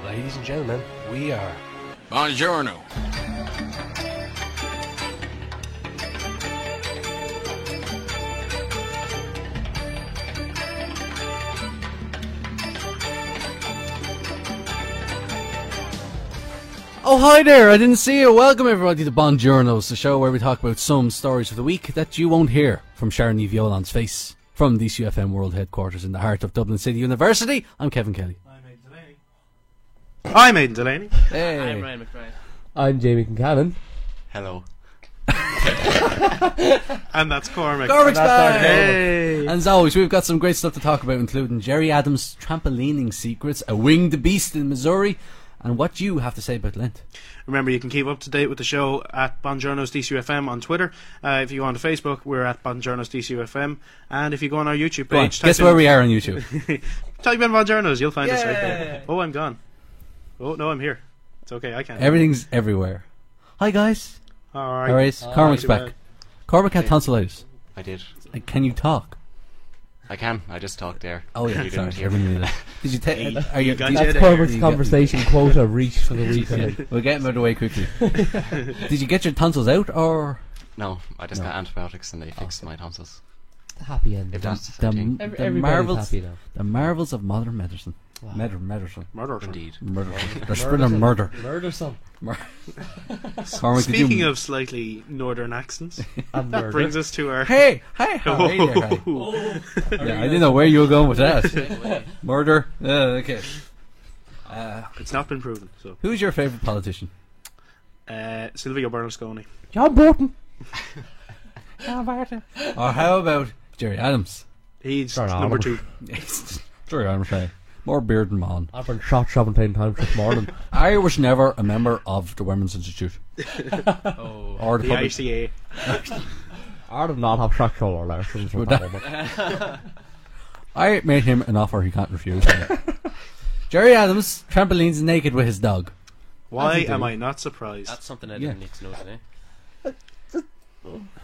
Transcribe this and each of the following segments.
Ladies and gentlemen, we are Buongiorno. Oh, hi there, I didn't see you. Welcome everybody to Buongiornos, the show where we talk about some stories of the week that you won't hear from Sharon Eve Yolan's face. From DCUFM World Headquarters in the heart of Dublin City University, I'm Kevin Kelly. I'm Aidan Delaney. Hey. I'm Ryan McBride. I'm Jamie Kincannon. Hello. And that's Cormac. Cormac's back! Hey. And as always, we've got some great stuff to talk about, including Jerry Adams' trampolining secrets, a winged beast in Missouri, and what you have to say about Lent. Remember, you can keep up to date with the show at Buongiorno's DCUFM on Twitter. If you go on to Facebook, we're at Buongiorno's DCUFM. And if you go on our YouTube Go on, page... guess where we are on YouTube. Type in Buongiorno's, you'll find us right there. Oh, I'm gone. Oh, no, I'm here. It's okay, I can't. Everything's everywhere. Hi guys. Alright. Cormac's back. Cormac had tonsillitis. I did. Like, can you talk? I can. I just talked there. Oh yeah, You sorry. didn't hear Everyone me. knew that. Did you take? Are you? got did- you That's there. Cormac's You conversation quota reached for the weekend. We'll get him out of the way quickly. Did you get your tonsils out, or No, I just No. got antibiotics and they fixed my tonsils. Happy end. If that's the, a thing. the Everybody's marvels? happy now. The marvels of modern medicine. Wow. Medicine. Murder. Indeed. Murder. They're spreading murder. Murder some. Cormac, did Speaking you- of slightly northern accents, And that murder. brings us to our... Hey, hi, how are you there, hi? Yeah, I didn't know where you were going with that. Murder. Okay. It's not been proven, so... Who's your favourite politician? Silvio Berlusconi. John Bolton. Or how about Jerry Adams? He's Sorry, number Oliver. 2. Jerry Adams, hey. More beard than man. I've been shot 17 times this morning. I was never a member of the Women's Institute. Oh. Or the The public. ICA. I did not have sexual relations with that woman. I made him an offer he can't refuse. Jerry Adams trampolines naked with his dog. Why As you am do. I not surprised? That's something I Yeah. didn't need to know today.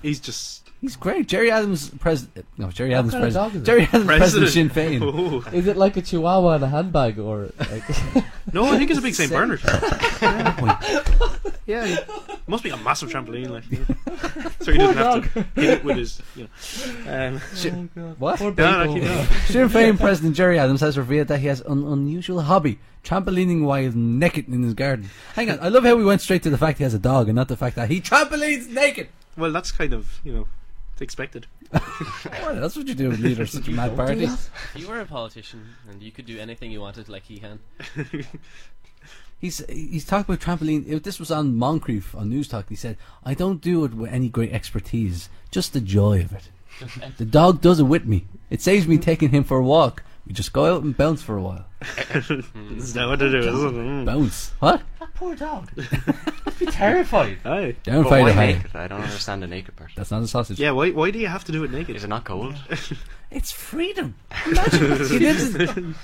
He's just... He's great. Jerry Adams president. No, Jerry Adams kind of dog president. is it? Jerry Adams president Sinn President. Féin. Oh. Is it like a chihuahua in a handbag or like No, I think it's a big St. Same. Bernard. Yeah, he must be a massive trampoline, like. So he doesn't have to hit it with his, you know. What? Poor No, Beethoven. keep going. Sinn Féin president Jerry Adams has revealed that he has an unusual hobby: trampolining while naked in his garden. Hang on, I love how we went straight to the fact he has a dog and not the fact that he trampolines naked. Well, that's kind of, you know, expected. Well, that's what you do with leaders of such a mad party. If you were a politician and you could do anything you wanted like he can, He's talked about trampoline. This was on Moncrief on News Talk. He said, "I don't do it with any great expertise, just the joy of it. The dog does it with me. It saves me taking him for a walk. We just go out and bounce for a while. Is that what to do? Is it? Bounce. What? That poor dog. I'd be terrified. Aye. Down But fight why of hay. naked? I don't understand the naked part. That's not a sausage. Yeah, why do you have to do it naked? Is it not cold? It's freedom.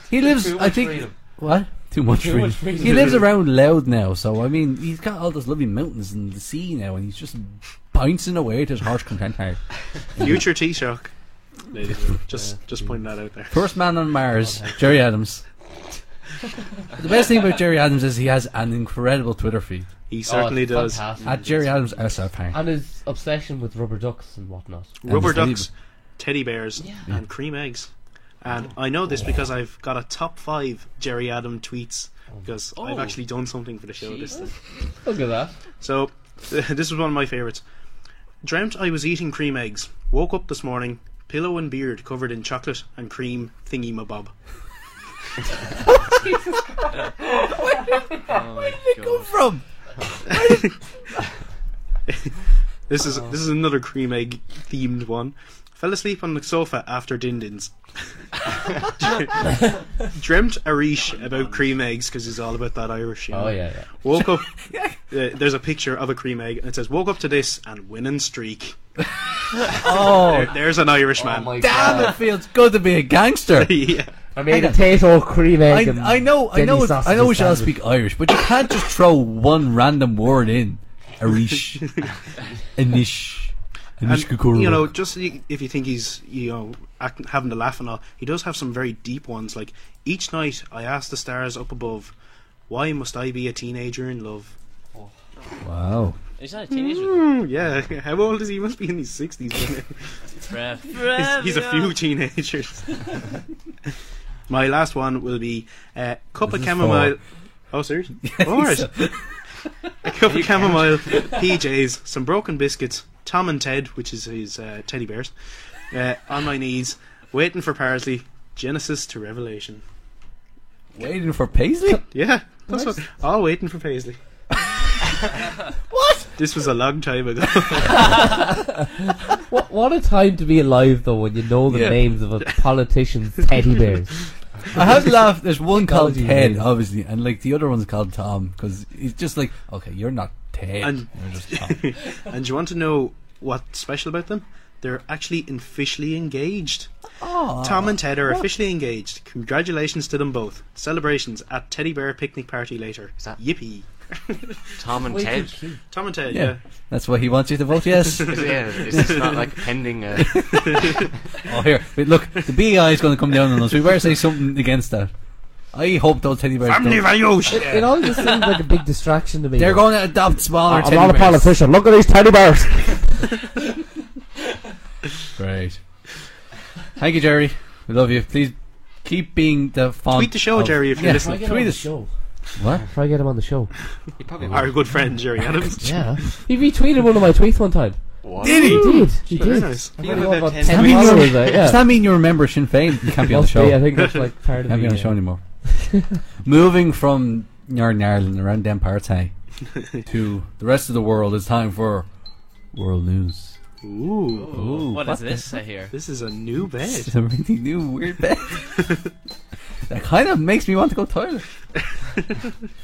He lives. I think. freedom. What? Too much Too freedom. much freedom. He lives around Loud now, so I mean, he's got all those lovely mountains and the sea now, and he's just bouncing away to his harsh content heart. Future Taoiseach. Ladies and gentlemen, just pointing that out there. First man on Mars, Jerry Adams. The best thing about Jerry Adams is he has an incredible Twitter feed. He certainly does. Fantastic. At Jerry Adams SFP. And his obsession with rubber ducks and whatnot. Rubber And ducks, teddy bears, Yeah. and cream eggs. And I know this because I've got a top 5 Jerry Adam tweets, because I've Oh. actually done something for the show this time. Look at that. So, this was one of my favourites. Dreamt I was eating cream eggs. Woke up this morning, pillow and beard covered in chocolate and cream thingy-mabob. oh From? This is another cream egg themed one. Fell asleep on the sofa after din-dins. Dreamt Arish about cream eggs because he's all about that Irish. You know. Oh, yeah. Woke up. There's a picture of a cream egg and it says, "Woke up to this and winning streak." Oh, There's an Irishman. Oh my damn! God. It feels good to be a gangster. Yeah. I made a potato cream egg. and I know we Denny should all sausage speak Irish, but you can't just throw one random word in. Arish, Anish, And, you know, just if you think he's, you know, having to laugh and all, he does have some very deep ones. Like, each night I ask the stars up above, Why must I be a teenager in love? Wow. He's not a teenager. Yeah, how old is he? He must be in his 60s. He's a few teenagers. My last one will be a cup of chamomile. Oh, serious? Alright. A cup of chamomile, PJs, some broken biscuits, Tom and Ted, which is his teddy bears, on my knees, waiting for parsley, Genesis to Revelation. Waiting for Paisley? Yeah, that's what. All waiting for Paisley. What? This was a long time ago. What a time to be alive, though, when you know the Yeah. names of a politician's teddy bears. I have to laugh. There's one called Technology Ted, amazing. obviously, and like the other one's called Tom, because he's just like, okay, you're not Ted, And- you're just Tom. And do you want to know what's special about them? They're actually officially engaged. Oh, Tom and Ted are officially engaged. Congratulations to them both. Celebrations at Teddy Bear picnic party later. Is that- Yippee. Tom and Ted. Tom and Ted, yeah. yeah. That's why he wants you to vote yes. Is this not like pending? Oh, here, wait, look, the BI is going to come down on us. We better say something against that. I hope those teddy bears Family don't. values! It all just seems like a big distraction to me. They're going to adopt smaller I'm teddy not a bears. politician. Look at these teddy bears. Great. Thank you, Jerry. We love you. Please keep being the font. Tweet the show, of- Jerry, if you're Yeah, listening. Try get him tweet on the us. show. What? Try get him on the show. He probably Our would. good friend, Jerry Adams. Yeah. He retweeted one of my tweets one time. What? Did he? He did. He Very did. nice. I You got have about about 10 10 Does that mean followers, you're- yeah. Does that mean you remember Sinn Féin? You can't be on the Must show. be, I think that's like part of Can't be on the show anymore. Moving from Northern Ireland around them parts, hey, to the rest of the world, it's time for world news. Ooh. What what is this? I hear. This is a new bed. It's a really new weird bed. That kind of makes me want to go toilet.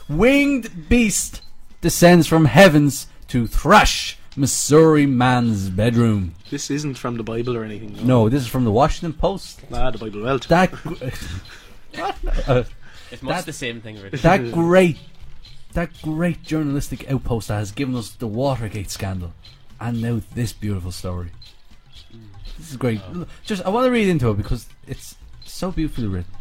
Winged beast descends from heavens to thrash Missouri man's bedroom. This isn't from the Bible or anything. No, this is from the Washington Post. Ah, the Bible Welt. That It's much That- the same thing, really. that great journalistic outpost that has given us the Watergate scandal, and now this beautiful story. This is great. Just I want to read into it because it's so beautifully written.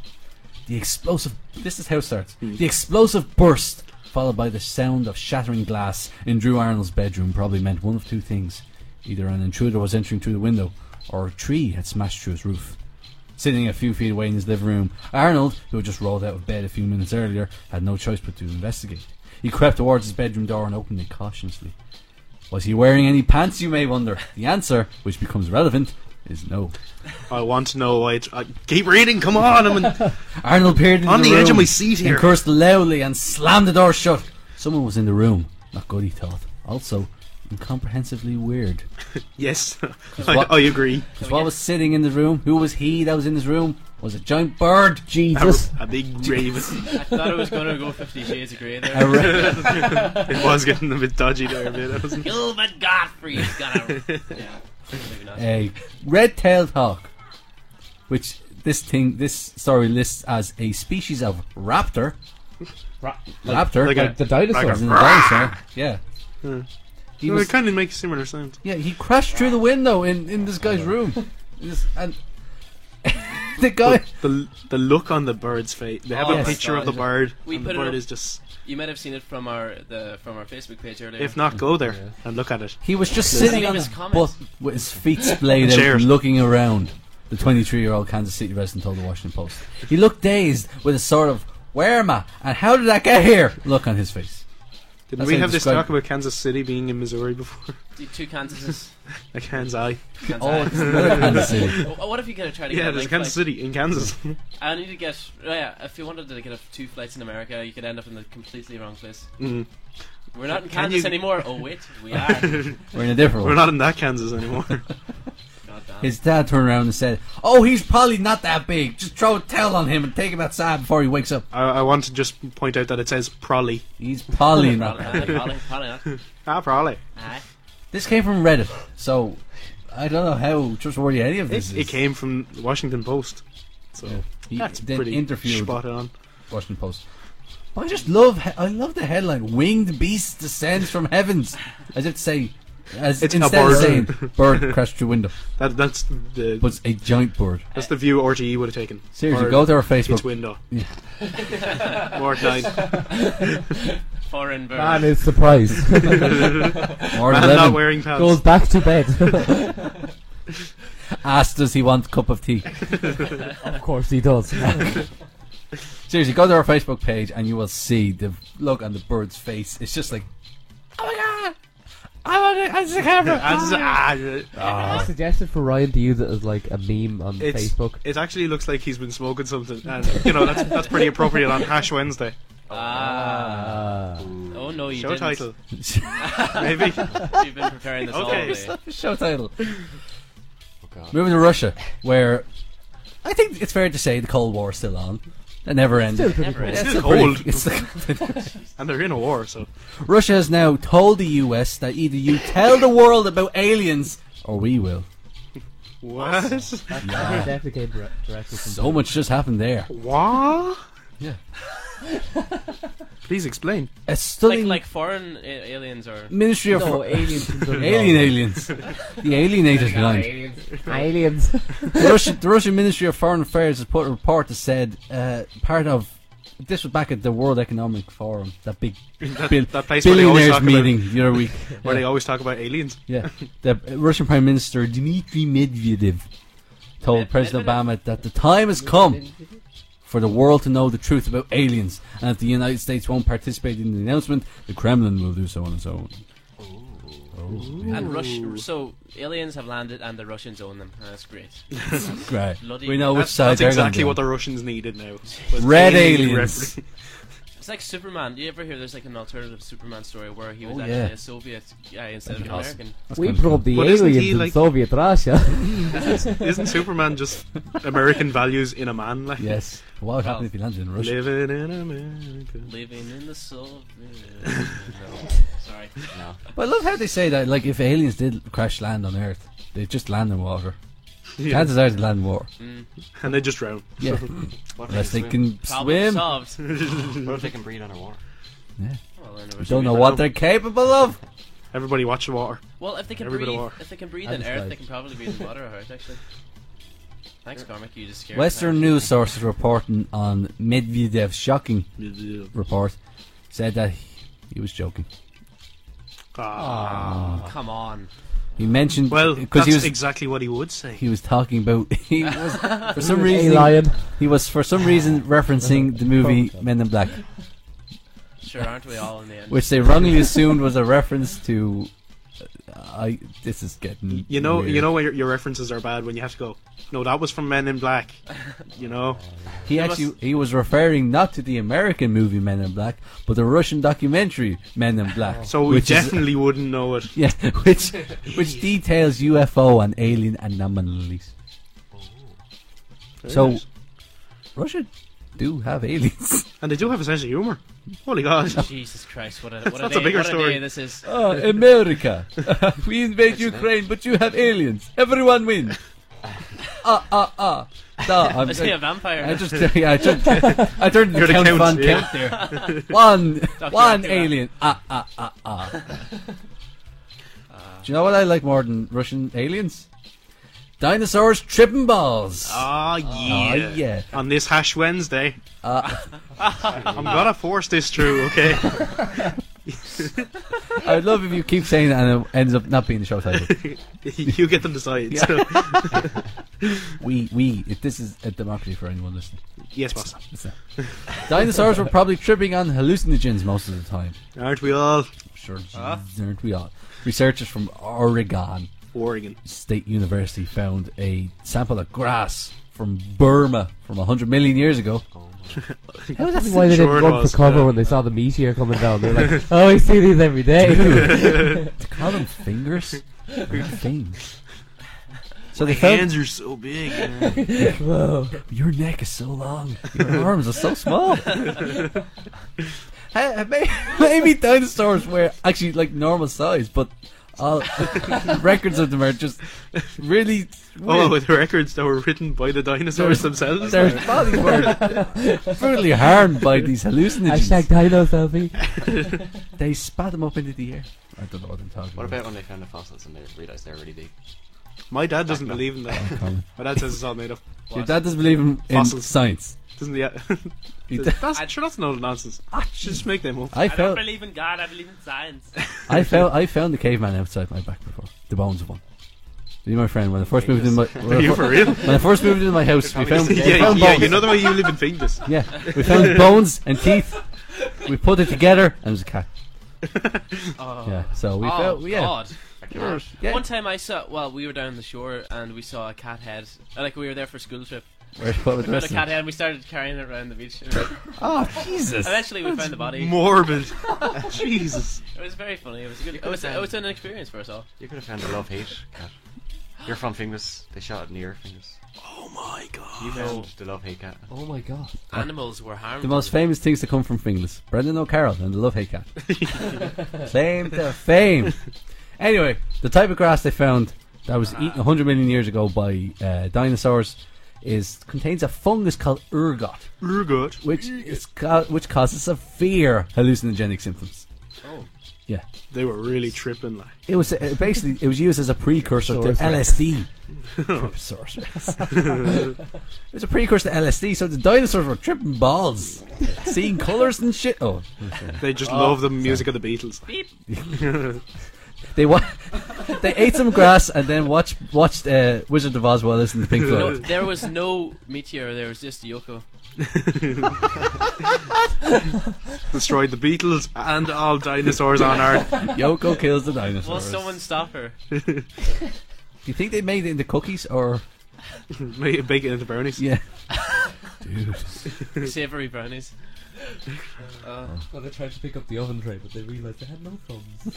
The explosive. This is how it starts. The explosive burst, followed by the sound of shattering glass in Drew Arnold's bedroom, probably meant one of two things: either an intruder was entering through the window, or a tree had smashed through his roof. Sitting a few feet away in his living room, Arnold, who had just rolled out of bed a few minutes earlier, had no choice but to investigate. He crept towards his bedroom door and opened it cautiously. Was he wearing any pants, you may wonder? The answer, which becomes relevant, is no. I want to know why. Keep reading, come on. Arnold peered into On the room edge of my seat here. and cursed loudly and slammed the door shut. Someone was in the room. Not good, he thought. Also, incomprehensibly weird. Yes, what- I agree. Because what was sitting in the room? Who was he that was in this room? Was a giant bird. Jesus. A big raven. I thought it was going to go 50 Shades of Grey A there. ra- It was getting a bit dodgy there, a bit, wasn't it? Gilbert Gottfried's gonna. Yeah. Maybe not. a red-tailed hawk, which this story lists as a species of raptor. Raptor, Like Like the dinosaur. as in a dinosaur. Yeah. He Well, was, it kind of makes similar sounds. yeah, he crashed through the window in this guy's room. And the guy. The look on the bird's face. They have Oh a my picture of God. the bird, We and put the it bird up. is just. You might have seen it from our Facebook page earlier. If not, go there and look at it. He was just Listen sitting to on his his comments. butt with his feet splayed out Chairs. and looking around. The 23-year-old Kansas City resident told the Washington Post. He looked dazed with a sort of, where am I? And how did that get here? Look on his face. Didn't That's we how have you this describe- talk about Kansas City being in Missouri before? The two Kansases. Like Kansas Eye. Oh, it's another Kansas City. What if you could try to Yeah, get there's a like, Kansas City in Kansas. I need to get. Oh yeah, if you wanted to get 2 flights in America, you could end up in the completely wrong place. Mm. We're not in Can Kansas you- anymore. Oh wait, we are. We're in a different We're one. not in that Kansas anymore. God damn. His dad turned around and said, oh, he's probably not that big. Just throw a towel on him and take him outside before he wakes up. I want to just point out that it says Prolly. He's probably not that big. Probably not. Ah, Prolly. Aye. This came from Reddit, so I don't know how trustworthy any of this is. It came from the Washington Post. So He that's then pretty interviewed spot on. Washington Post. But I just love I love the headline: "Winged beast descends from heavens," as if to say As It's a instead of bird. saying bird crashed through window, That's the but it's a giant bird. that's the view RTE would have taken. Seriously, Bird, go to our Its Facebook. window. Yeah. More nine. Foreign bird. Man is surprised. Or Man 11. not wearing pants. Goes back to bed. Asked, does he want a cup of tea? Of course he does. Seriously, go to our Facebook page and you will see the look on the bird's face. It's just like, oh my god, I want it. It's the camera. I suggested for Ryan to use it as like a meme on Facebook. It actually looks like he's been smoking something, and that's pretty appropriate on Hash Wednesday. Oh no, you Show didn't. title, maybe. You've been preparing this Okay. all day. Show title. Oh, God. Moving to Russia, where I think it's fair to say the Cold War is still on. It never ended. Still pretty Never cool. ended. Yeah, Still pretty- cold. it's still- And they're in a war, so Russia has now told the US that either you tell the world about aliens or we will. what? That definitely came directly from So much just happened there. What? Yeah. Please explain. A stunning Like foreign aliens or Ministry of No, aliens. from the Alien aliens. The alienated kind. Aliens. The Russian Ministry of Foreign Affairs has put a report that said part of this was back at the World Economic Forum, that big That place where they always billionaires talk meeting the other week. where they always talk about aliens. Yeah, the Russian Prime Minister Dmitry Medvedev told President Obama that the time has come for the world to know the truth about aliens, and if the United States won't participate in the announcement, the Kremlin will do so on its own. and so aliens have landed and the Russians own them. That's great. Great. Bloody- We know which That's side they're exactly gonna what be the on. Russians needed now. was Red alien aliens. referee. It's like Superman. Do you ever hear there's like an alternative Superman story where he was Oh, actually yeah. a Soviet guy instead of an That'd be awesome. American? That's We kind of brought the But isn't aliens he in like- Soviet Russia. Isn't Superman just American values in a man? Like Yes. What would happen if he landed in Russia? living in America. Living in the Soviet. No, sorry. No. But I love how they say that, like, if aliens did crash land on Earth, they'd just land in water. Yeah. Chances are they'd land in water. And they just drown. Yeah. What Unless if they swim? can Problem swim. solved. What if they can breathe underwater? Yeah. Well, then We we're don't know sure. what they're capable of. Everybody watch the water. Well, if they can Every bit of breathe, water. if they can breathe I in just Earth, died. they can probably breathe in water. Alright, actually. Thanks, Cormac. You just scared Western me. news sources reporting on Medvedev's shocking report said that he was joking. Come on. He mentioned Well, because that's he was exactly what he would say. he was talking about he was for some reason Alien. he was for some reason referencing the movie Men in Black, Sure, aren't we all in the end? which they wrongly assumed was a reference to. This is getting You know weird. when your references are bad when you have to go. No, that was from Men in Black. You know, He was referring not to the American movie Men in Black, but the Russian documentary Men in Black. so we which is- definitely wouldn't know it. yeah, which details UFO and alien anomalies. So Russia do have aliens. And they do have a sense of humour. Holy God. Jesus Christ, what a That's day, a bigger what story. day this is. America, we invade Ukraine, but you have aliens. Everyone wins. No, I'm, Is he a vampire? I just I turned the You're the count count, on yeah. count there. One Dracula. alien. Do you know what I like more than Russian aliens? Dinosaurs tripping balls. Oh yeah. Oh, yeah. On this Hash Wednesday, I'm gonna force this through. Okay. I'd love if you keep saying that and it ends up not being the show title. You get to decide. Yeah. So. If this is a democracy for anyone listening. Yes, boss. Dinosaurs were probably tripping on hallucinogens most of the time. Aren't we all? Sure, aren't we all? Researchers from Oregon Oregon. State University found a sample of grass from Burma from 100 million years ago. How is that why they Sure didn't it run was, for cover yeah. when they saw the meteor coming down? They're like, oh, we see these every day. To call them fingers? They're things. So they found are so big. Whoa. your neck is so long, your arms are so small. Maybe dinosaurs were actually like normal size, but all records of them are just really Oh, weird. with records that were written by the dinosaurs themselves. Their bodies were brutally harmed by these hallucinogens. Hashtag dino selfie. They spat them up into the air. I don't know what I'm talking What about. about when they found the fossils and they realised they're really big? My dad doesn't believe in that. Colin. My dad says it's all made up. Your dad doesn't believe in Fossils. science. Doesn't he? He That's no nonsense. Just make them up. I I don't found believe in God, I believe in science. I found the caveman outside my back before. The bones of one. Me and my friend, when I first moved in my Are you for real? when I first moved into my house, we found Yeah, bones. you know the way you live in Finglas. Yeah, we found bones and teeth. We put it together, and it was a cat. Oh, Yeah, so we oh found. Yeah, God. yeah. One time I saw, well, we were down the shore and we saw a cat head. Like, we were there for a school trip. What was the We found a rest of cat it? head and we started carrying it around the beach. Oh Jesus! Eventually we found the body. Morbid. Jesus. It was very funny. It was a good. It was an experience for us all. You could have found the love-hate cat. You're from Finglas. They shot it near Finglas. Oh my god. You found the love-hate cat. Oh my god. Animals were harmed. The most famous things to come from Finglas: Brendan O'Carroll and the Love Hate Cat. Claim to fame. Anyway, the type of grass they found that was eaten 100 million years ago by dinosaurs contains a fungus called ergot, Good. which causes severe hallucinogenic symptoms. Oh. Yeah, They were really tripping, like. it was basically it was used as a precursor to Sorceress. LSD. Sorceress. It was a precursor to LSD, so the dinosaurs were tripping balls, seeing colours and shit. Oh, They just love the music of the Beatles. Beep. they ate some grass and then watched Wizard of Oz while listening to Pink No, Floyd. there was no meteor. There was just Yoko. Destroyed the Beatles and all dinosaurs on Earth. Yoko kills the Will dinosaurs. someone stop her? Do you think they made it into cookies or? Bake it into brownies. Yeah. Dude. Savoury brownies. Well, they tried to pick up the oven tray, but they realised they had no thumbs.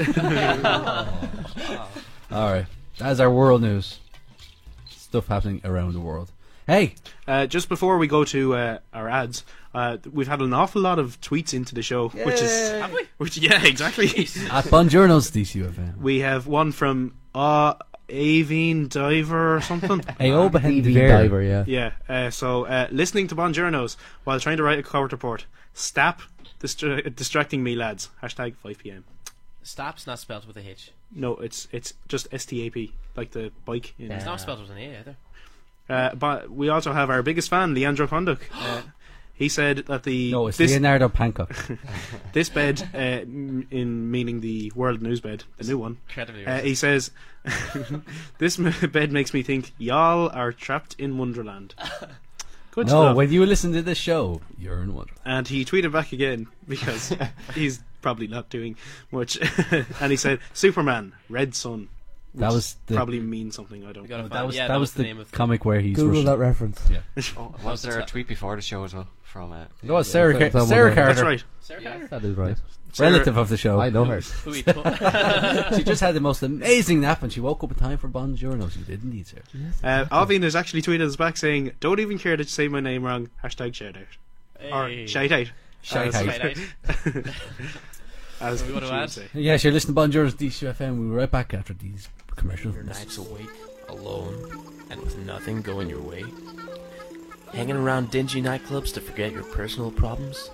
Alright. That's our world news. Stuff happening around the world. Hey! Just before we go to our ads, we've had an awful lot of tweets into the show, Have we? yeah, exactly. At Bonjourno's DCUFM. We have one from Avine Diver or something. Aobahen TV Diver. diver, yeah. Yeah. So listening to Bonjournos while trying to write a court report. Stap distracting me, lads. Hashtag 5pm. Stop's not spelled with a H. No, it's just STAP, like the bike. In It's not spelled with an A either. But we also have our biggest fan, Leandro Ponduk. He said that No, it's this Leonardo Pancock. this bed, in meaning the World News bed, the new one. Incredibly. He says, "This bed makes me think y'all are trapped in Wonderland." Good No, stuff. when you listen to this show, you're in wonder. And he tweeted back again because he's probably not doing much. And he said, "Superman, Red Sun." That which was the probably means something. I don't We know. gotta that find- was yeah, that was the the name of comic where he's Google Russian. that reference. Yeah. Oh, was there a tweet before the show as well? From That was Sarah, Yeah, Sarah someone- Carter, That's right. Sarah Carter? That is right. relative of the show. I know her. Who he told- She just had the most amazing nap and she woke up in time for Bonjournos. You did indeed, sir. Alvin has actually tweeted us back saying, "Don't even care that you say my name wrong." Hashtag shout out. Or Hey. shout out. Shout As- out. Right, right. As We wanna she would add? say. Yes, you're listening to Bonjournos DCFM. We'll be right back after these commercials. Your nights awake, alone, and with nothing going your way? Hanging around dingy nightclubs to forget your personal problems?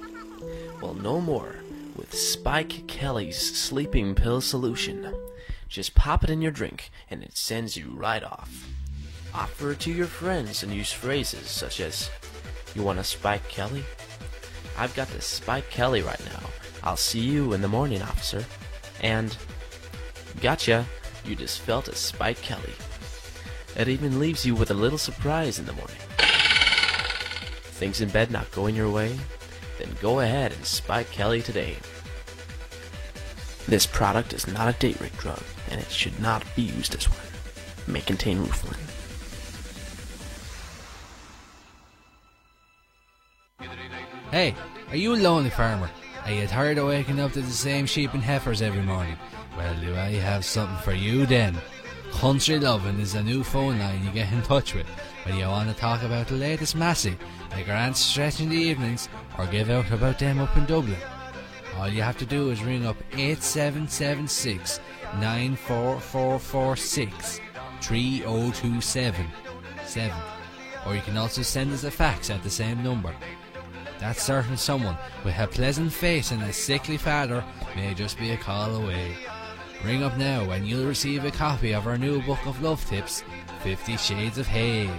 Well, no more with Spike Kelly's sleeping pill solution. Just pop it in your drink and it sends you right off. Offer it to your friends and use phrases such as, "You want a Spike Kelly? I've got the Spike Kelly right now. I'll see you in the morning, officer." And, "Gotcha, you just felt a Spike Kelly." It even leaves you with a little surprise in the morning. Things in bed not going your way? Then go ahead and Spike Kelly today. This product is not a date rape drug, and it should not be used as one. May contain Rufalin. Hey, are you a lonely farmer? Are you tired of waking up to the same sheep and heifers every morning? Well, do I have something for you then? Country Lovin' is a new phone line you get in touch with when you want to talk about the latest massey, like our aunt's stretch in the evenings, or give out about them up in Dublin. All you have to do is ring up 8776 94446 3027 or you can also send us a fax at the same number. That certain someone with a pleasant face and a sickly father may just be a call away. Ring up now and you'll receive a copy of our new book of love tips, 50 Shades of Hay.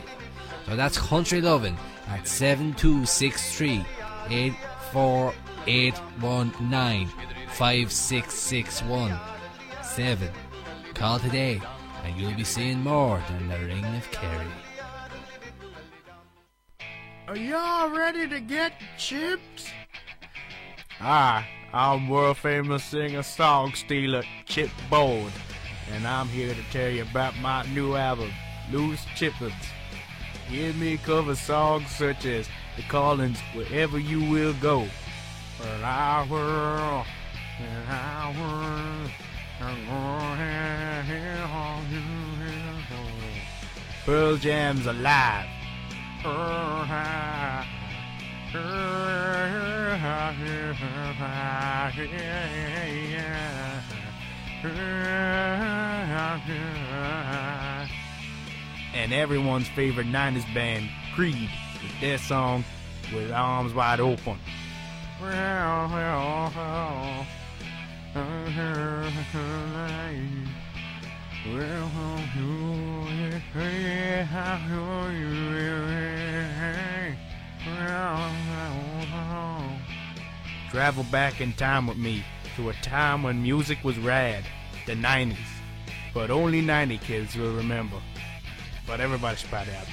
So that's Country Loving at 7263 84819 5661 7. Call today and you'll be seeing more than the Ring of Kerry. Are y'all ready to get chips? Hi, I'm world famous singer song stealer Chip Bone, and I'm here to tell you about my new album, Loose Chippins. Hear me cover songs such as The Callings, Wherever You Will Go, But I Will, and I Will, Pearl Jam's Alive. And everyone's favorite 90s band, Creed, with their song With Arms Wide Open. Travel back in time with me to a time when music was rad, the 90s. But only 90 kids will remember. But everybody should buy the album.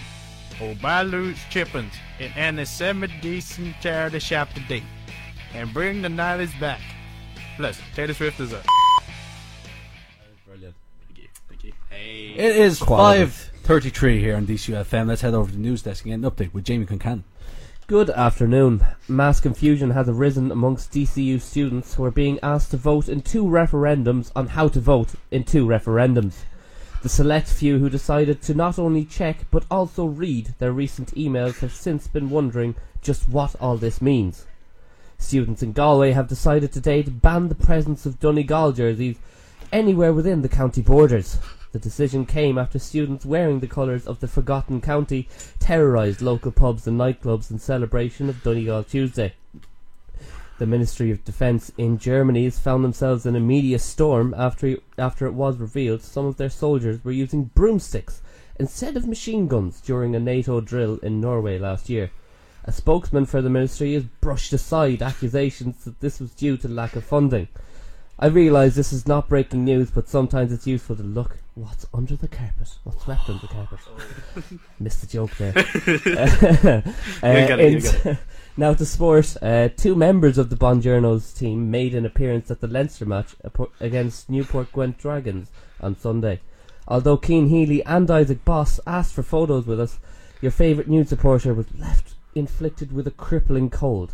Oh, buy Loose Chippins in any semi-decent charity shop today. And bring the 90s back. Plus, Taylor Swift is up. Brilliant. Thank you. Hey. It is Quality. 5:33 here on DCUFM. Let's head over to the news desk and get an update with Jamie Concan. Good afternoon. Mass confusion has arisen amongst DCU students who are being asked to vote in 2 referendums on how to vote in 2 referendums. The select few who decided to not only check but also read their recent emails have since been wondering just what all this means. Students in Galway have decided today to ban the presence of Donegal jerseys anywhere within the county borders. The decision came after students wearing the colours of the forgotten county terrorised local pubs and nightclubs in celebration of Donegal Tuesday. The Ministry of Defence in Germany has found themselves in a media storm after it was revealed some of their soldiers were using broomsticks instead of machine guns during a NATO drill in Norway last year. A spokesman for the ministry has brushed aside accusations that this was due to lack of funding. I realise this is not breaking news, but sometimes it's useful to look what's under the carpet, what's swept under the carpet. Missed the joke there. You get it. Now to sport, 2 members of the Bonjournos team made an appearance at the Leinster match against Newport Gwent Dragons on Sunday. Although Cian Healy and Isaac Boss asked for photos with us, your favourite news supporter was left inflicted with a crippling cold.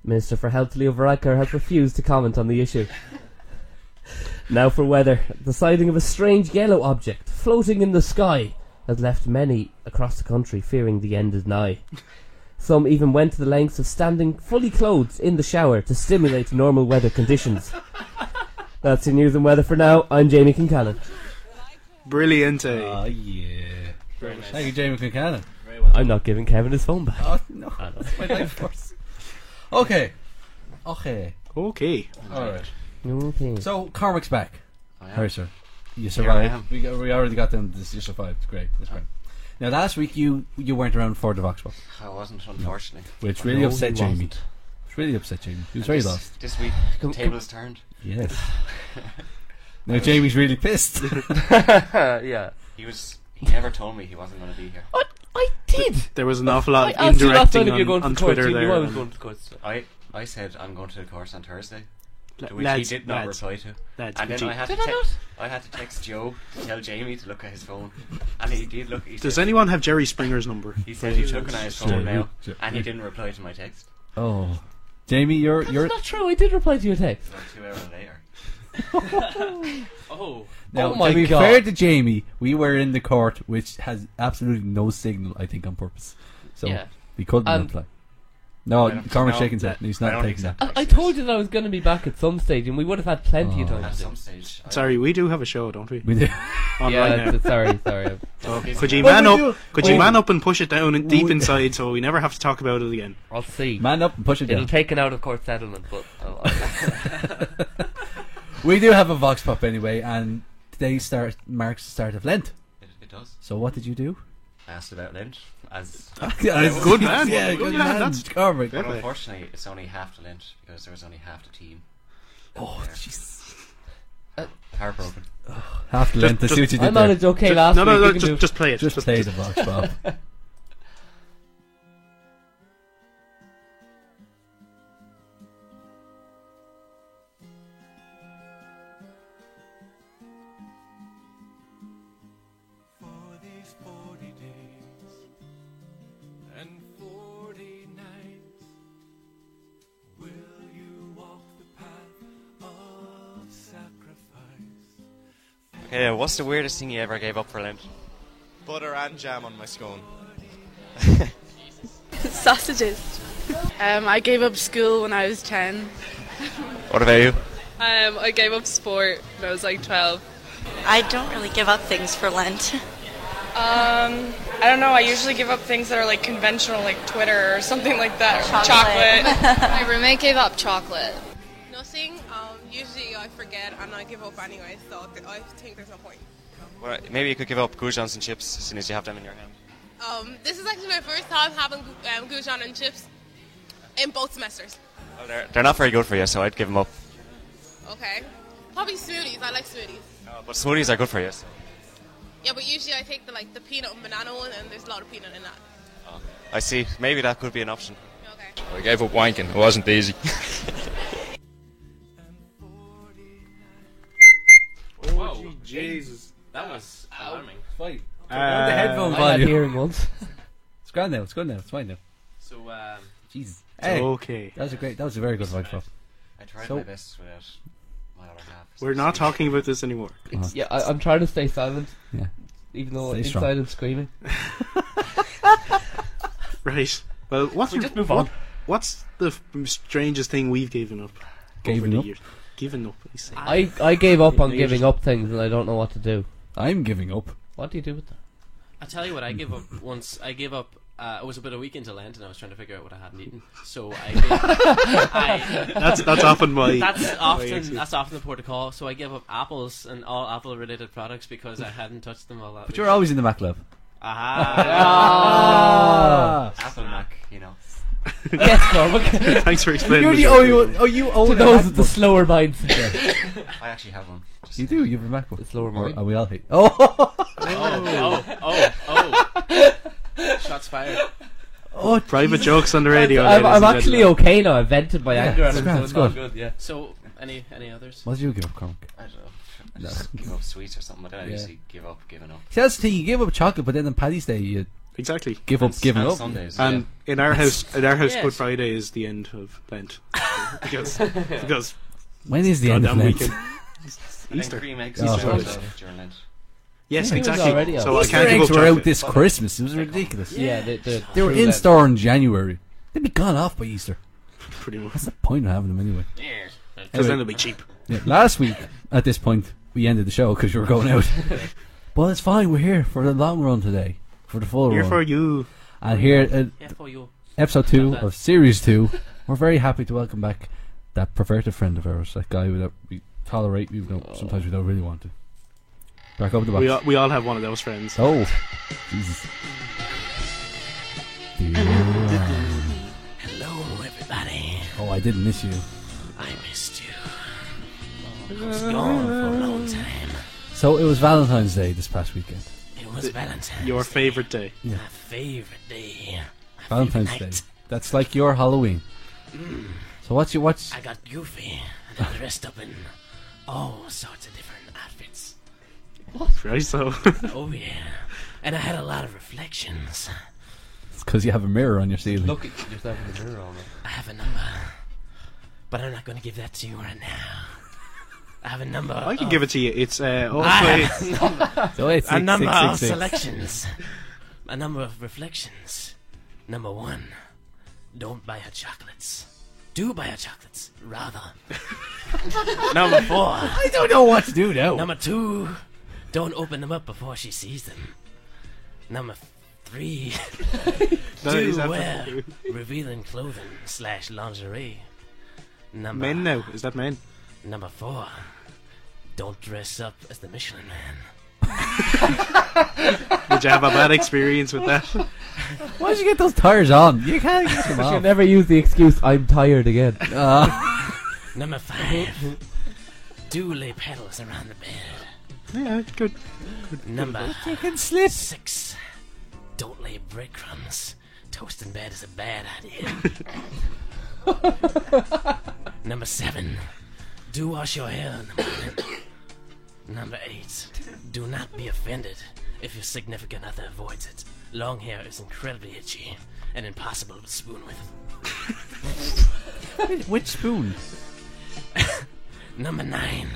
Minister for Health Leo Varadkar has refused to comment on the issue. Now for weather. The sighting of a strange yellow object floating in the sky has left many across the country fearing the end is nigh. Some even went to the lengths of standing fully clothed in the shower to stimulate normal weather conditions. That's your news and weather for now. I'm Jamie Kincannon. Brilliant. Oh, yeah. Very nice. Thank you, Jamie Concan. Very well. I'm not giving Kevin his phone back. Oh, no. That's my life force. Okay. Okay. Alright. Okay. So, Cormac's back. I am. Hi, sir. You Here I survived. am. We already got them. You survived. It's great. That's great. Now, last week you weren't around for the Vox Pop, I wasn't, unfortunately. which really No, upset he Jamie. wasn't. Which really upset Jamie. He was And very this, lost. This week, tables turned. Yes. Now Jamie's really pissed. Yeah. He never told me he wasn't going to be here. I did. There was an awful lot I of asked you last time indirecting if you're going on to the course. Twitter You knew I there. was going to the course. I said I'm going to the course on Thursday, to which Lads, he did not lads, reply to. lads, And then would I you- had, Did to I not? I had to text Joe to tell Jamie to look at his phone. And he did look. He Does said, anyone have Jerry Springer's number? he said he's looking at his phone Sure. now, Sure. and he didn't reply to my text. Oh, Jamie, you're That's not true. I did reply to your text. About 2 hours later. Oh. now, Oh my to be God. fair to Jamie, we were in the court, which has absolutely no signal. I think on purpose, so Yeah. we couldn't And- reply. No, I don't- Cormac's no, shaking his head. that- He's I not don't taking that. accept I told you that I was going to be back at some stage, and we would have had plenty of Oh. time. At to do some it. stage. Sorry, we do have a show, don't we? We did. On Yeah, right now. sorry. So, Busy could you Well, man we up? do- Could you we- man up and push it down and deep we- inside, so we never have to talk about it again? I'll see. Man up and push it It'll down. take an out of court settlement, but We do have a Vox Pop anyway, and today marks the start of Lent. It does. So what did you do? I asked about Lynch as. Good man. Yeah, good man. That's Cormac. But unfortunately, it's only half the Lynch because there was only half the team. Oh, jeez. Heartbroken. Half the Lent. I see what you I did there. managed okay last week. You can do- just play it. Just play the Vox Pop. For these 40 days and 40 nights, will you walk the path of sacrifice? Okay, what's the weirdest thing you ever gave up for Lent? Butter and jam on my scone. Sausages. I gave up school when I was 10. What about you? I gave up sport when I was like 12. I don't really give up things for Lent. I don't know, I usually give up things that are like conventional, like Twitter or something like that. Chocolate. My roommate gave up chocolate. Nothing. Usually I forget and I give up anyway, so I think there's no point. Well, maybe you could give up goujons and chips as soon as you have them in your hand. This is actually my first time having goujon and chips in both semesters. Well, they're not very good for you, so I'd give them up. Okay. Probably smoothies. I like smoothies. But smoothies are good for you. So. Yeah, but usually I take the peanut and banana one, and there's a lot of peanut in that. I see. Maybe that could be an option. Okay. I gave up wanking. It wasn't easy. Oh, Jesus. That was alarming. Fight. Uh, the headphone I had volume. hearing once. It's grand now. It's good now. It's fine now. So, Jesus. It's Hey, okay. that was a very good Vox Pop. I tried So- my best without my other half. We're not talking about this anymore. Yeah, I'm trying to stay silent. Yeah. Even though Stay inside strong. I'm screaming. Right. Well, We just move on. What's the strangest thing we've given up? Given over the up? years? Given up, I say. I gave up on Maybe giving just- up things and I don't know what to do. I'm giving up. What do you do with that? I'll tell you what I gave up once. I gave up. It was about a week into Lent, and I was trying to figure out what I hadn't eaten. So I That's often my. that's often the port of call. So I gave up apples and all apple-related products because I hadn't touched them all that But week. you're always in the Mac Lab. Aha! Apple Mac, you know. Yes, Cormac. Thanks for explaining. You're the the joke. you To own those a with the MacBook. slower minds. I actually have one. Just You do. You have a MacBook. The slower Or mind. are we all hate? Oh. Shots fired. Oh, Private jokes on the radio. I'm ladies and actually gentlemen. okay now. I've vented my anger at it's him, grand, so it's it's all good. good. Yeah. So any others? What did you give up, Cormac? I don't know. I No. just give up sweets or something. I don't Yeah. usually giving up. See, that's the thing. You give up chocolate, but then on Paddy's Day you Exactly. give up giving and up. Sundays. And in our house, Yes. Good Friday is the end of Lent because When is the end of goddamn Lent? weekend. And Easter. cream eggs Oh, as well sorry. during Lent. Yes, Yeah, it was exactly. already out. So I Easter can't give eggs up were chocolate. out this Christmas. It was ridiculous. Yeah, They true were in then. store in January. They'd be gone off by Easter. Pretty much. What's the point of having them anyway? Because then it'll be cheap. Yeah, last week at this point we ended the show because you were going out. But it's fine. We're here for the long run today, for the full Here run. for you. And here at Yeah, for you. episode 2 Love that. of series 2, we're very happy to welcome back that perverted friend of ours, that guy that we tolerate, even though sometimes we don't really want to. Back up the box. We all have one of those friends. Oh, Jesus. Hello, everybody. Oh, I didn't miss you. I missed you. I was gone for a long time. So it was Valentine's Day this past weekend. It was Valentine's Your Day. favourite day. Yeah. My favorite day. My Valentine's favorite Day. night. That's like your Halloween. So what's I got goofy and I dressed up in all sorts of different outfits. Right, so. Oh yeah. And I had a lot of reflections. It's because you have a mirror on your ceiling. Look at yourself in the mirror all I have a number. But I'm not going to give that to you right now. I have a number. I can of- give it to you. It's I also have a number. So it's A number of 666. selections. A number of reflections. Number 1. Don't buy her chocolates. Do buy her chocolates, rather. Number 4. I don't know what to do now. Number 2. Don't open them up before she sees them. Number 3. That is Do after- wear revealing clothing / lingerie. Number Men now. Is that men? Number 4. Don't dress up as the Michelin Man. Did you have a bad experience with that? Why did you get those tires on? You can't get them You off. should never use the excuse, I'm tired again. Number 5. Do lay pedals around the bed. Yeah, good. Number You can slip. 6. Don't lay breadcrumbs. Toast in bed is a bad idea. Number 7. Do wash your hair in the morning. Number 8. Do not be offended if your significant other avoids it. Long hair is incredibly itchy and impossible to spoon with. Which spoon? Number 9.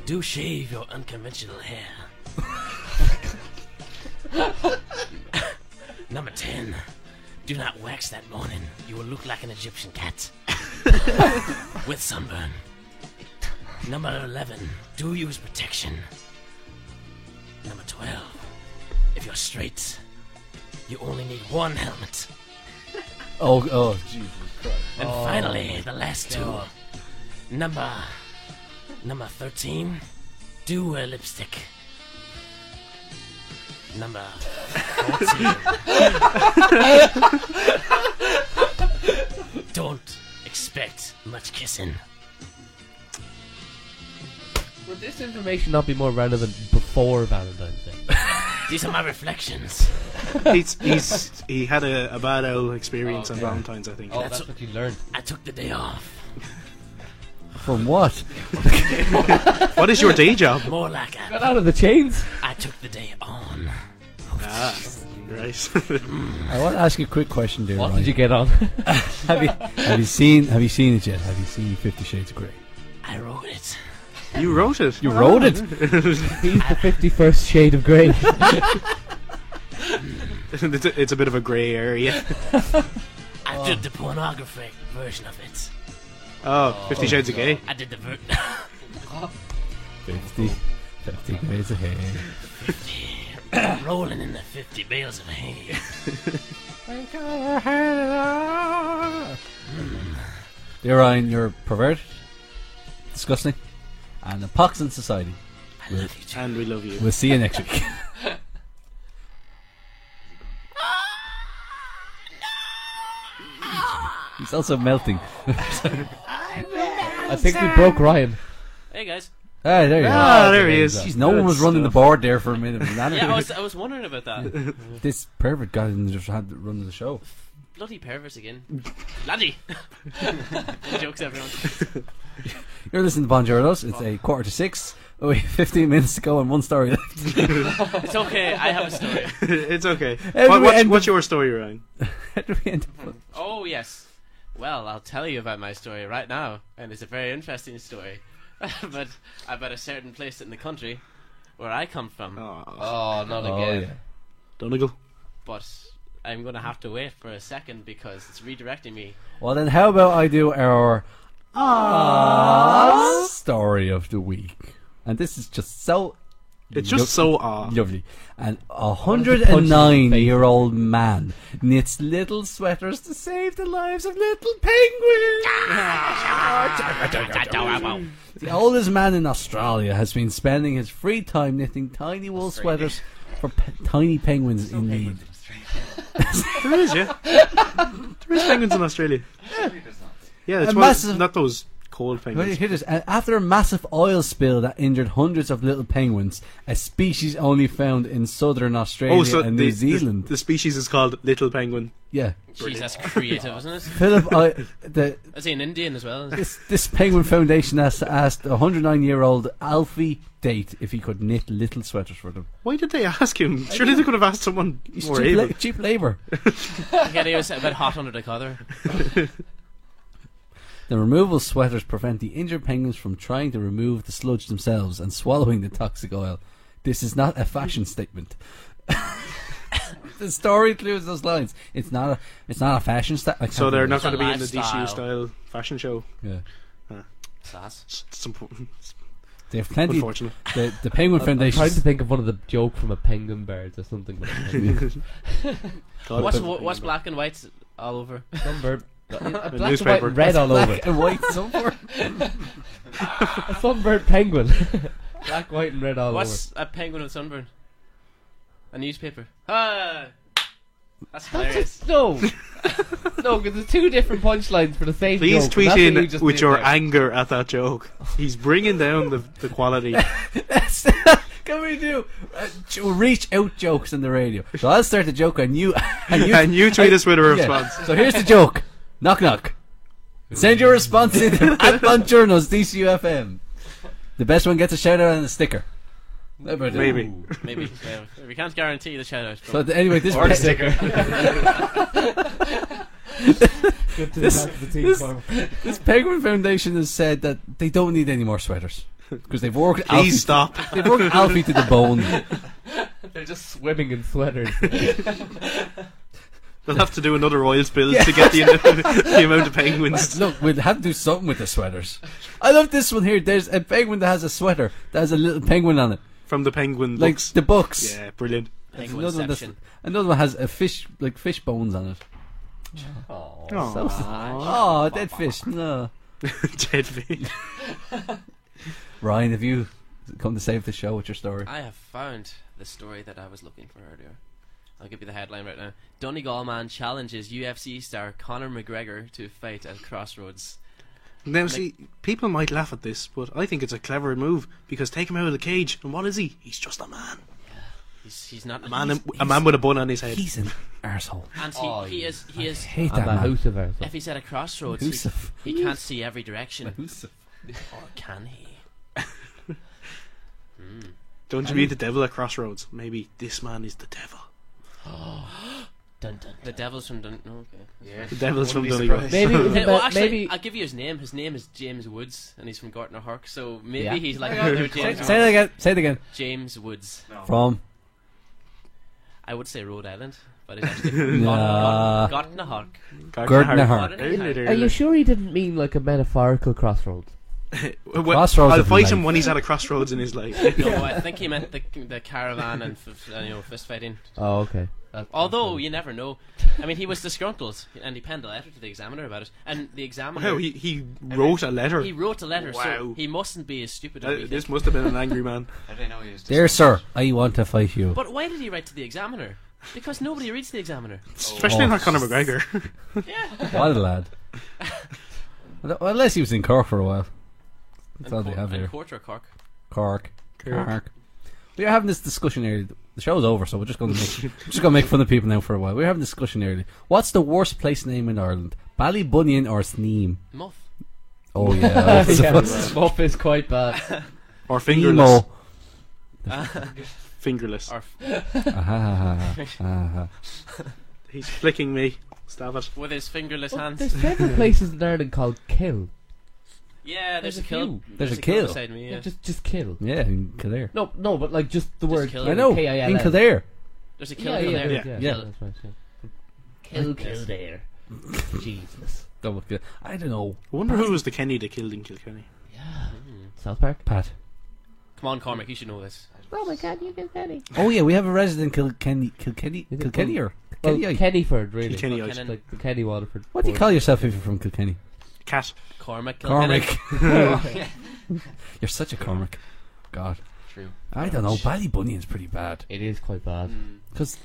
Do shave your unconventional hair. Number 10. Do not wax that morning. You will look like an Egyptian cat. With sunburn. Number 11. Do use protection. Number 12. If you're straight, you only need one helmet. Oh, Jesus Christ. And finally, the last 2. Number 13. Do wear lipstick. Number 14. Don't expect much kissing. Would this information not be more relevant before Valentine's Day? These are my reflections. He had a bad old experience on Valentine's, I think. Oh, that's what you learned. I took the day off. From what? What is your day job? More like Got out of the chains. I took the day on. Ah, right. I want to ask you a quick question, dear. What Ryan. did you get on? Have you seen it yet? Have you seen 50 Shades of Grey? I wrote it. You wrote it. You wrote it. He's the 51st shade of grey. It's a bit of a grey area. I did the pornographic version of it. Oh, 50 Shades of Gay. I did the 50 Shades of Hay. 50. Rolling in the 50 bales of hay. Dear Ryan, you're a pervert, disgusting, and a pox in society. I love you too. And we love you. We'll see you next week. He's also melting. I think we broke Ryan. Hey guys. Ah, there you Ah, are. there he is. Jeez, no one was running the board there for a minute. Yeah, I was wondering about that. This pervert guy and just had to run the show. Bloody perverts again. Laddie! Jokes, everyone. You're listening to Bonjordos. It's a 5:45. Oh, wait, 15 minutes to go and one story left. It's okay, I have a story. It's okay. How do we end What's your story, Ryan? How do we end up? Oh, yes. Well, I'll tell you about my story right now, and it's a very interesting story. But about a certain place in the country where I come from. Oh, not Oh, again. yeah. Donegal. But I'm going to have to wait for a second because it's redirecting me. Well, then how about I do our story of the week? And this is just so... It's just so lovely. And a 109-year-old man knits little sweaters to save the lives of little penguins. The oldest man in Australia has been spending his free time knitting tiny wool sweaters for tiny penguins in need. There is, yeah. There is penguins in Australia. Yeah, it's A well, massive- not those cold penguins. Here it is. After a massive oil spill that injured hundreds of little penguins, a species only found in southern Australia and New Zealand. The species is called little penguin. Yeah. Jeez, that's creative, isn't it? Philip, I see an Indian as well. this Penguin Foundation has asked a 109-year-old Alfie Date if he could knit little sweaters for them. Why did they ask him? Surely they could have asked someone He's more able. cheap labour. Yeah, he was a bit hot under the collar. The removal sweaters prevent the injured penguins from trying to remove the sludge themselves and swallowing the toxic oil. This is not a fashion statement. The story includes those lines. It's not a fashion statement. So they're not It's a going to be in the lifestyle. DCU style fashion show. Yeah. Class. They have plenty. Unfortunate. The Penguin I'm Foundation. trying to think of one of the joke from a penguin bird or something. But What's black and white all over? Sunbird. Black and white newspaper. and red all over. Black and white somewhere. A sunbird penguin. Black, white, and red all What's a penguin with sunburn? A newspaper. Ah! That's hilarious. No, because there's two different punchlines for the same Please joke. tweet That's what in you just with did your there. anger at that joke. He's bringing down the quality. Can we do reach out jokes on the radio? So I'll start the joke and you And you tweet us with a response. So here's the joke. Knock knock. Send your response in at Blunt Journals DCUFM. The best one gets a shout out and a sticker. Maybe. Maybe. Yeah. We can't guarantee the shout out. So anyway, this Or a sticker. This Penguin Foundation has said that they don't need any more sweaters because they've worked. Please stop. They've worked Alfie to the bone. They're just swimming in sweaters. They'll have to do another oil spill to get the amount of penguins. Look, we'll have to do something with the sweaters. I love this one here. There's a penguin that has a sweater that has a little penguin on it, From the penguin like books. the books. Yeah, brilliant. Another one has a fish, like fish bones on it. Oh, so sad. Dead fish. No. Dead fish. Ryan, have you come to save the show with your story? I have found the story that I was looking for earlier. I'll give you the headline right now. Donegal man challenges UFC star Conor McGregor to fight at Crossroads. Now, see, people might laugh at this, but I think it's a clever move because take him out of the cage, and what is he? He's just a man. He's not A man with a bun on his head. He's an arsehole. And he is. I hate that man. If he's at a crossroads, he can't see every direction. Or can he? Don't you meet the devil at Crossroads? Maybe this man is the devil. Dun, dun. The devil's from Dun. Oh, okay. Yeah. The devil's from Donegal. Actually, I'll give you his name. His name is James Woods, and he's from Gortner Hark. So maybe he's like another James. Say it again. Say it again. James Woods. From? I would say Rhode Island, but it's actually from Gortner Hark. Gortner Hark. Are you sure he didn't mean like a metaphorical crossroads? Crossroads I'll of fight life. him when he's at a crossroads in his life. No, I think he meant the caravan and fist fighting. Oh, okay. Although you never know. I mean, he was disgruntled, and he penned a letter to the examiner about it. And the examiner. Wow, he wrote a letter. He wrote a letter, Wow. so he mustn't be as stupid as we This think. must have been an angry man. I didn't know he was. Dear sir, I want to fight you. But why did he write to the examiner? Because nobody reads the examiner. Especially not Conor McGregor. What a lad. Well, unless he was in Cork for a while. That's all they have here. Cork or Cork? Cork. We are having this discussion earlier. The show's over, so we're just going to make fun of people now for a while. We were having a discussion earlier. What's the worst place name in Ireland? Ballybunion or Sneem? Muff. Oh yeah, Muff is quite bad. Or fingerless. Emo. Fingerless. Or He's flicking me. Stop it. with his fingerless hands. There's several places in Ireland called Kill. Yeah, there's a kill. There's a kill. beside me. Yeah. Just Kill. Yeah, in Kildare. No, but like just the word. Kill. I know. K-I-L-L. In Kildare. There's a kill Yeah, there. Yeah. that's right. Yeah. Kill there. Jesus. I don't know. I wonder who was the Kenny that killed in Kilkenny. South Park. Pat. Come on, Cormac, you should know this. Oh my God, you can Kenny. Oh yeah, we have a resident Kilkenny or Well, Kenny. Kennyford, really. Kenny Oh, Ice. Kennan. Like the Kenny Waterford. What do you call yourself if you're from Kilkenny? Cat. Cormac. Cormac. You're such a Cormac. God. True. I don't know. Ballybunion's pretty bad. It is quite bad. Because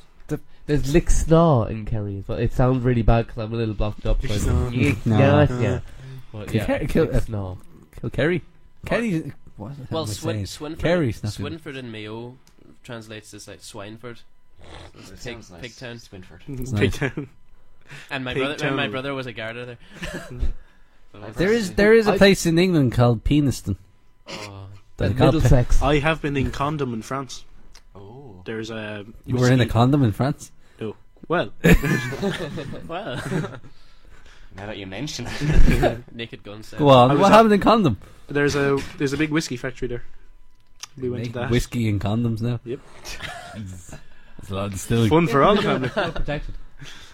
There's Lixnaw in Kerry as well. It sounds really bad because I'm a little blocked up. So Lixnaw. yeah. But yeah, Lixnaw. Kilkerry. Kenny. What the hell Well, am I saying? Swinford. Kerry's not good. Swinford in Mayo translates as like Swineford. It Pig, sounds nice. Pigtown. Swinford. It's Big nice. town. And my Pigtown. brother was a Garda there. There is a place in England called Peniston. Oh. They call it Middlesex. I have been in Condom in France. Oh. There's a. You were in a whiskey- condom in France? No. Well. Well, Now that you mention it. Naked Gun said. Go on. I was What at- happened in condom? There's a big whiskey factory there. We went to that. Whiskey and condoms now. Yep. That's a lot of distilling. Fun for all the family. Well protected.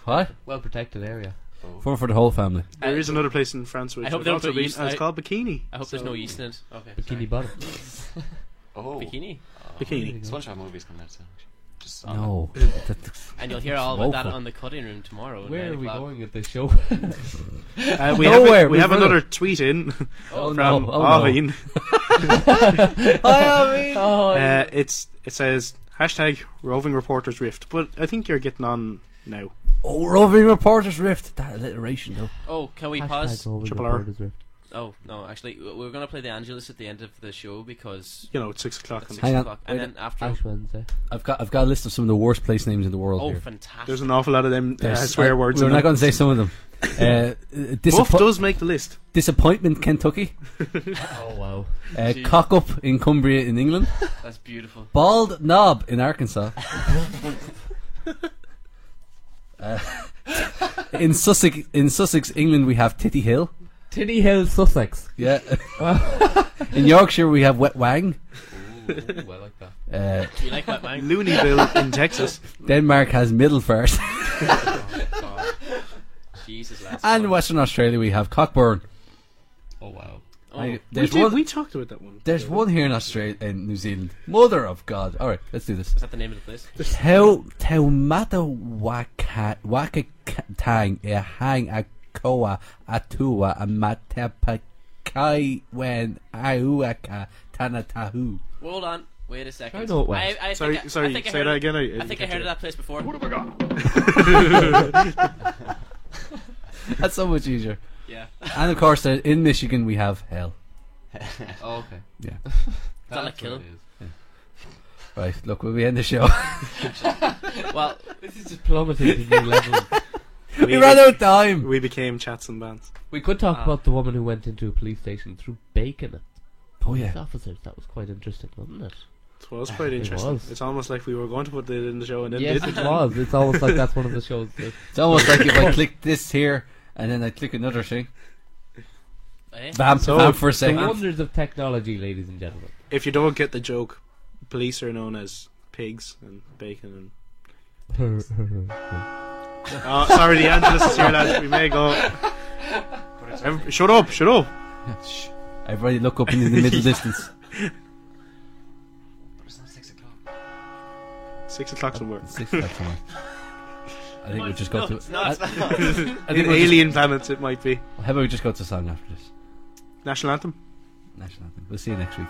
What? Well protected area. Fun for the whole family. There is another place in France which I hope I've they don't also put been, yeast- and it's I- called Bikini. I hope there's no yeast in it. Okay. Bikini Bottom. Oh. Bikini. Bikini. SpongeBob movies coming out soon. Just No. And you'll hear all about that Woeful. on the cutting room tomorrow. at Where 9 are we o'clock. going at this show? We have another tweet in from Arveen. Hi, Arveen. It says hashtag roving reporters rift, but I think you're getting on now. Oh, roving reporters rift. That alliteration though. Oh, can we Hashtag pause? roving Triple R. reporters rift. Oh, no, actually, we're going to play the Angelus at the end of the show because... You know, it's 6 o'clock. It's and 6 Hang on. o'clock. And then after... Ash Wednesday. I've got a list of some of the worst place names in the world Oh, here. fantastic. There's an awful lot of them There's- swear words. We're in not them. going to say some of them. Muff does make the list. Disappointment, Kentucky. Oh wow. Gee. Cock up in Cumbria in England. That's beautiful. Bald knob in Arkansas. In Sussex, England, we have Titty Hill. Titty Hill, Sussex. Yeah. In Yorkshire, we have Wet Wang. Ooh, I like that. Do you like that, man? Looneyville in Texas. Denmark has Middlefart. God. Jesus, last And one. Western Australia, we have Cockburn. Oh wow. Oh, We talked about that one. There's one here in Australia, in New Zealand. Mother of God! All right, let's do this. is that the name of the place? Taumata Wakatang e hang a koa atua a matapakai when auaka tanatahu. Hold on. Wait a second. I know it well. I Sorry, think sorry, I think I say heard that it- again. I think I heard of that place before. What have I got? That's so much easier. Yeah. And of course, in Michigan, we have hell. Oh, okay. Yeah. Is that like kill? Right, look, will we end the show? Well, This is just plummeting to new levels. We ran out of time. We became chats and bands. We could talk about the woman who went into a police station and threw bacon at Oh yeah. police officers. That was quite interesting, wasn't it? It was quite It interesting. was. It's almost like we were going to put it in the show and then Yes, didn't. it was. It's almost like that's one of the shows. That It's almost like if I click this here and then I click another thing. eh? Vamp, So, vamp for a the second. wonders of technology, ladies and gentlemen. If you don't get the joke, police are known as pigs and bacon and. Oh, sorry, the Angelus is here, lads. We may go. Shut up! Shut up! Shh. Everybody look up into the middle distance. But it's not 6 o'clock. 6 o'clock somewhere. 6 o'clock somewhere. I think we just go to. it's not. I think In we'll alien planets, it might be. How about we just go to song after this? National anthem. National anthem. We'll see you next week.